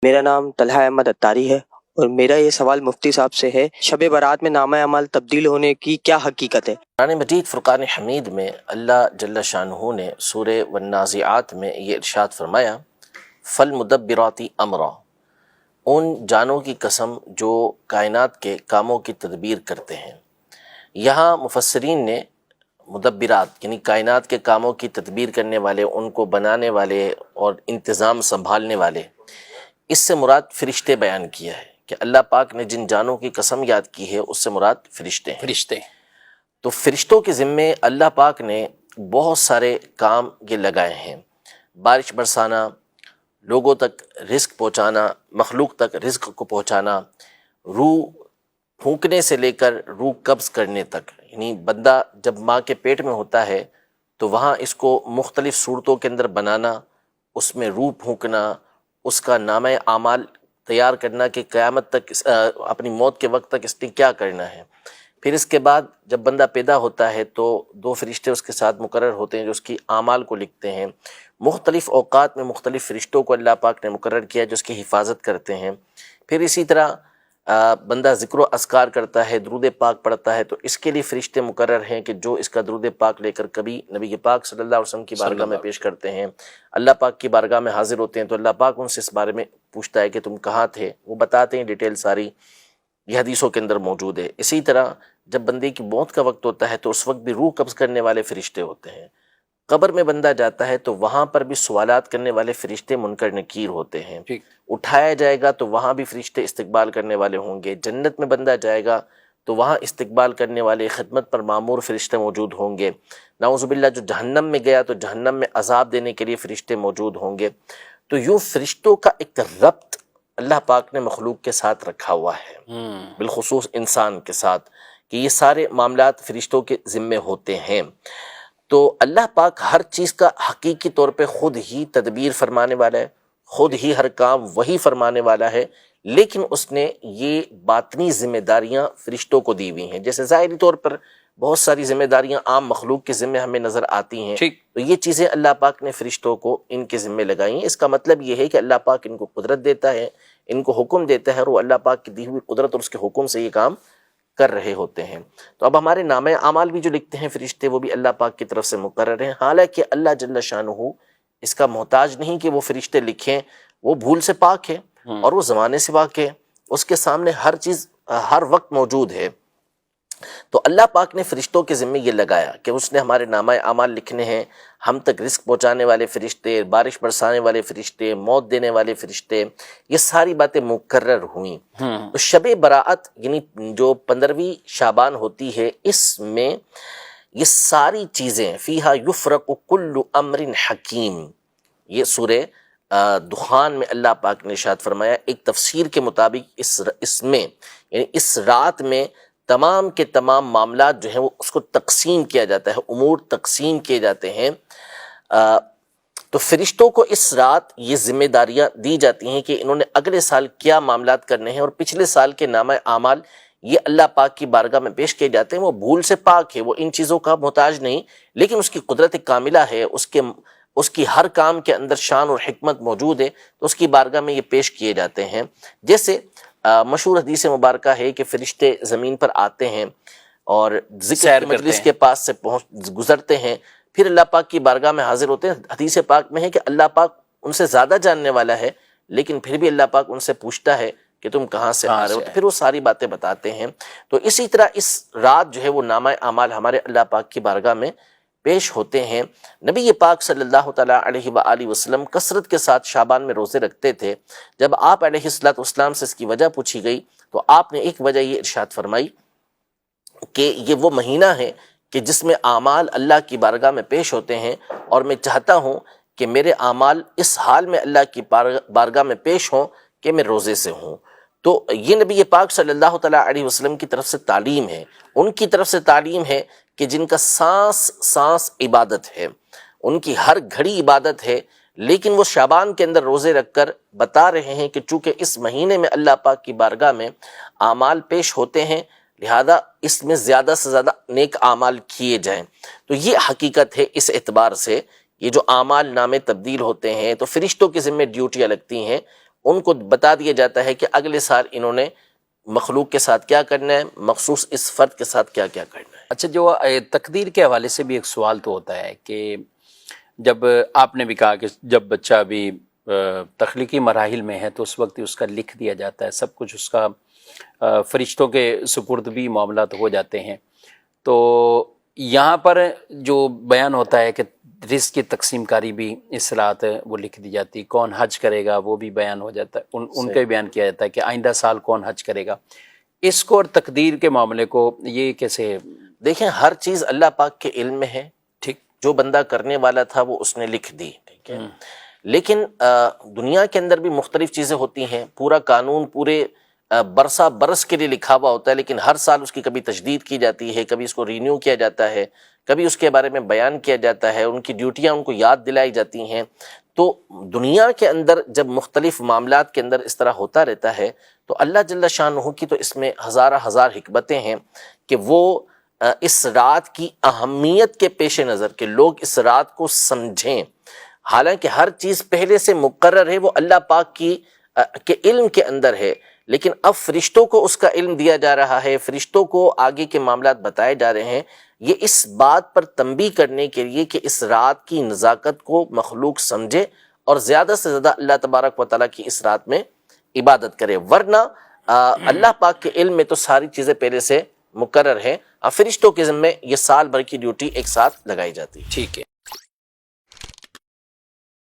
میرا نام طلحہ احمد اتاری ہے اور میرا یہ سوال مفتی صاحب سے ہے، شب برات میں نامہ اعمال تبدیل ہونے کی کیا حقیقت ہے؟ قرآن مجید فرقان حمید میں اللہ جل شانہ نے سورہ والنازعات میں یہ ارشاد فرمایا، فالمدبرات امرا، ان جانوں کی قسم جو کائنات کے کاموں کی تدبیر کرتے ہیں۔ یہاں مفسرین نے مدبرات یعنی کائنات کے کاموں کی تدبیر کرنے والے، ان کو بنانے والے اور انتظام سنبھالنے والے، اس سے مراد فرشتے بیان کیا ہے کہ اللہ پاک نے جن جانوں کی قسم یاد کی ہے اس سے مراد فرشتے ہیں۔ فرشتے تو فرشتوں کے ذمے اللہ پاک نے بہت سارے کام یہ لگائے ہیں، بارش برسانا، لوگوں تک رزق پہنچانا، مخلوق تک رزق کو پہنچانا، روح پھونکنے سے لے کر روح قبض کرنے تک، یعنی بندہ جب ماں کے پیٹ میں ہوتا ہے تو وہاں اس کو مختلف صورتوں کے اندر بنانا، اس میں روح پھونکنا، اس کا نامہ اعمال تیار کرنا کہ قیامت تک اپنی موت کے وقت تک اس نے کیا کرنا ہے۔ پھر اس کے بعد جب بندہ پیدا ہوتا ہے تو دو فرشتے اس کے ساتھ مقرر ہوتے ہیں جو اس کی اعمال کو لکھتے ہیں۔ مختلف اوقات میں مختلف فرشتوں کو اللہ پاک نے مقرر کیا جو اس کی حفاظت کرتے ہیں۔ پھر اسی طرح بندہ ذکر و اذکار کرتا ہے، درود پاک پڑھتا ہے، تو اس کے لیے فرشتے مقرر ہیں کہ جو اس کا درود پاک لے کر کبھی نبی پاک صلی اللہ علیہ وسلم کی بارگاہ میں پیش کرتے ہیں، اللہ پاک کی بارگاہ میں حاضر ہوتے ہیں تو اللہ پاک ان سے اس بارے میں پوچھتا ہے کہ تم کہاں تھے، وہ بتاتے ہیں ڈیٹیل ساری، یہ حدیثوں کے اندر موجود ہے۔ اسی طرح جب بندے کی موت کا وقت ہوتا ہے تو اس وقت بھی روح قبض کرنے والے فرشتے ہوتے ہیں۔ قبر میں بندہ جاتا ہے تو وہاں پر بھی سوالات کرنے والے فرشتے منکر نکیر ہوتے ہیں۔ اٹھایا جائے گا تو وہاں بھی فرشتے استقبال کرنے والے ہوں گے۔ جنت میں بندہ جائے گا تو وہاں استقبال کرنے والے، خدمت پر مامور فرشتے موجود ہوں گے۔ نعوذ باللہ جو جہنم میں گیا تو جہنم میں عذاب دینے کے لیے فرشتے موجود ہوں گے۔ تو یوں فرشتوں کا ایک ربط اللہ پاک نے مخلوق کے ساتھ رکھا ہوا ہے، بالخصوص انسان کے ساتھ، کہ یہ سارے معاملات فرشتوں کے ذمے ہوتے ہیں۔ تو اللہ پاک ہر چیز کا حقیقی طور پہ خود ہی تدبیر فرمانے والا ہے، خود ہی ہر کام وہی فرمانے والا ہے، لیکن اس نے یہ باطنی ذمہ داریاں فرشتوں کو دی ہوئی ہیں۔ جیسے ظاہری طور پر بہت ساری ذمہ داریاں عام مخلوق کے ذمے ہمیں نظر آتی ہیں، تو یہ چیزیں اللہ پاک نے فرشتوں کو ان کے ذمے لگائی ہیں۔ اس کا مطلب یہ ہے کہ اللہ پاک ان کو قدرت دیتا ہے، ان کو حکم دیتا ہے، اور وہ اللہ پاک کی دی ہوئی قدرت اور اس کے حکم سے یہ کام کر رہے ہوتے ہیں۔ تو اب ہمارے نامہ اعمال بھی جو لکھتے ہیں فرشتے، وہ بھی اللہ پاک کی طرف سے مقرر ہیں، حالانکہ اللہ جل شانہ اس کا محتاج نہیں کہ وہ فرشتے لکھیں، وہ بھول سے پاک ہے اور وہ زمانے سے پاک ہے، اس کے سامنے ہر چیز ہر وقت موجود ہے۔ تو اللہ پاک نے فرشتوں کے ذمے یہ لگایا کہ اس نے ہمارے نامہ اعمال لکھنے ہیں، ہم تک رزق پہنچانے والے فرشتے، بارش برسانے والے فرشتے، موت دینے والے فرشتے، یہ ساری باتیں مقرر ہوئیں۔ تو شب براءت یعنی جو 15ویں شعبان ہوتی ہے، اس میں یہ ساری چیزیں، فیہا یفرق کل امر حکیم، یہ سورہ دخان میں اللہ پاک نے ارشاد فرمایا۔ ایک تفسیر کے مطابق اس میں یعنی اس رات میں تمام کے تمام معاملات جو ہیں وہ اس کو تقسیم کیا جاتا ہے، امور تقسیم کیے جاتے ہیں۔ تو فرشتوں کو اس رات یہ ذمہ داریاں دی جاتی ہیں کہ انہوں نے اگلے سال کیا معاملات کرنے ہیں، اور پچھلے سال کے نامہ اعمال یہ اللہ پاک کی بارگاہ میں پیش کیے جاتے ہیں۔ وہ بھول سے پاک ہے، وہ ان چیزوں کا محتاج نہیں، لیکن اس کی قدرت کاملہ ہے، اس کی ہر کام کے اندر شان اور حکمت موجود ہے، تو اس کی بارگاہ میں یہ پیش کیے جاتے ہیں۔ جیسے مشہور حدیث مبارکہ ہے کہ فرشتے زمین پر آتے ہیں اور ذکر کی مجلس کے پاس سے گزرتے ہیں، پھر اللہ پاک کی بارگاہ میں حاضر ہوتے ہیں۔ حدیث پاک میں ہے کہ اللہ پاک ان سے زیادہ جاننے والا ہے، لیکن پھر بھی اللہ پاک ان سے پوچھتا ہے کہ تم کہاں سے آ رہے ہو، تو پھر وہ ساری باتیں بتاتے ہیں۔ تو اسی طرح اس رات جو ہے وہ نامہ اعمال ہمارے اللہ پاک کی بارگاہ میں پیش ہوتے ہیں۔ نبی پاک صلی اللہ تعالیٰ علیہ وآلہ وسلم کثرت کے ساتھ شعبان میں روزے رکھتے تھے۔ جب آپ علیہ الصلوۃ والسلام سے اس کی وجہ پوچھی گئی تو آپ نے ایک وجہ یہ ارشاد فرمائی کہ یہ وہ مہینہ ہے کہ جس میں اعمال اللہ کی بارگاہ میں پیش ہوتے ہیں، اور میں چاہتا ہوں کہ میرے اعمال اس حال میں اللہ کی بارگاہ میں پیش ہوں کہ میں روزے سے ہوں۔ تو یہ نبی پاک صلی اللہ تعالیٰ علیہ وسلم کی طرف سے تعلیم ہے، ان کی طرف سے تعلیم ہے کہ جن کا سانس سانس عبادت ہے، ان کی ہر گھڑی عبادت ہے، لیکن وہ شعبان کے اندر روزے رکھ کر بتا رہے ہیں کہ چونکہ اس مہینے میں اللہ پاک کی بارگاہ میں اعمال پیش ہوتے ہیں، لہذا اس میں زیادہ سے زیادہ نیک اعمال کیے جائیں۔ تو یہ حقیقت ہے اس اعتبار سے، یہ جو اعمال نامے تبدیل ہوتے ہیں تو فرشتوں کے ذمہ ڈیوٹیاں لگتی ہیں، ان کو بتا دیا جاتا ہے کہ اگلے سال انہوں نے مخلوق کے ساتھ کیا کرنا ہے، مخصوص اس فرد کے ساتھ کیا کیا کرنا ہے۔ اچھا، جو تقدیر کے حوالے سے بھی ایک سوال تو ہوتا ہے کہ جب آپ نے بھی کہا کہ جب بچہ ابھی تخلیقی مراحل میں ہے تو اس وقت ہی اس کا لکھ دیا جاتا ہے، سب کچھ اس کا فرشتوں کے سپرد بھی معاملات ہو جاتے ہیں، تو یہاں پر جو بیان ہوتا ہے کہ رزق کی تقسیم کاری بھی اس رات وہ لکھ دی جاتی، کون حج کرے گا وہ بھی بیان ہو جاتا ہے، ان کا بھی بیان کیا جاتا ہے کہ آئندہ سال کون حج کرے گا۔ اس کو اور تقدیر کے معاملے کو یہ کیسے؟ دیکھیں، ہر چیز اللہ پاک کے علم میں ہے، ٹھیک، جو بندہ کرنے والا تھا وہ اس نے لکھ دی، ٹھیک ہے، لیکن دنیا کے اندر بھی مختلف چیزیں ہوتی ہیں، پورا قانون پورے برسہ برس کے لیے لکھا ہوا ہوتا ہے، لیکن ہر سال اس کی کبھی تجدید کی جاتی ہے، کبھی اس کو رینیو کیا جاتا ہے، کبھی اس کے بارے میں بیان کیا جاتا ہے، ان کی ڈیوٹیاں ان کو یاد دلائی جاتی ہیں۔ تو دنیا کے اندر جب مختلف معاملات کے اندر اس طرح ہوتا رہتا ہے تو اللہ جل شانہ کی تو اس میں ہزارہ ہزار حکمتیں ہیں کہ وہ اس رات کی اہمیت کے پیش نظر کہ لوگ اس رات کو سمجھیں، حالانکہ ہر چیز پہلے سے مقرر ہے، وہ اللہ پاک کی کے علم کے اندر ہے، لیکن اب فرشتوں کو اس کا علم دیا جا رہا ہے، فرشتوں کو آگے کے معاملات بتائے جا رہے ہیں، یہ اس بات پر تنبیہ کرنے کے لیے کہ اس رات کی نزاکت کو مخلوق سمجھے اور زیادہ سے زیادہ اللہ تبارک و تعالیٰ کی اس رات میں عبادت کرے، ورنہ اللہ پاک کے علم میں تو ساری چیزیں پہلے سے مقرر ہیں، فرشتوں کے ذمے یہ سال بھر کی ڈیوٹی ایک ساتھ لگائی جاتی ہے۔ ٹھیک ہے۔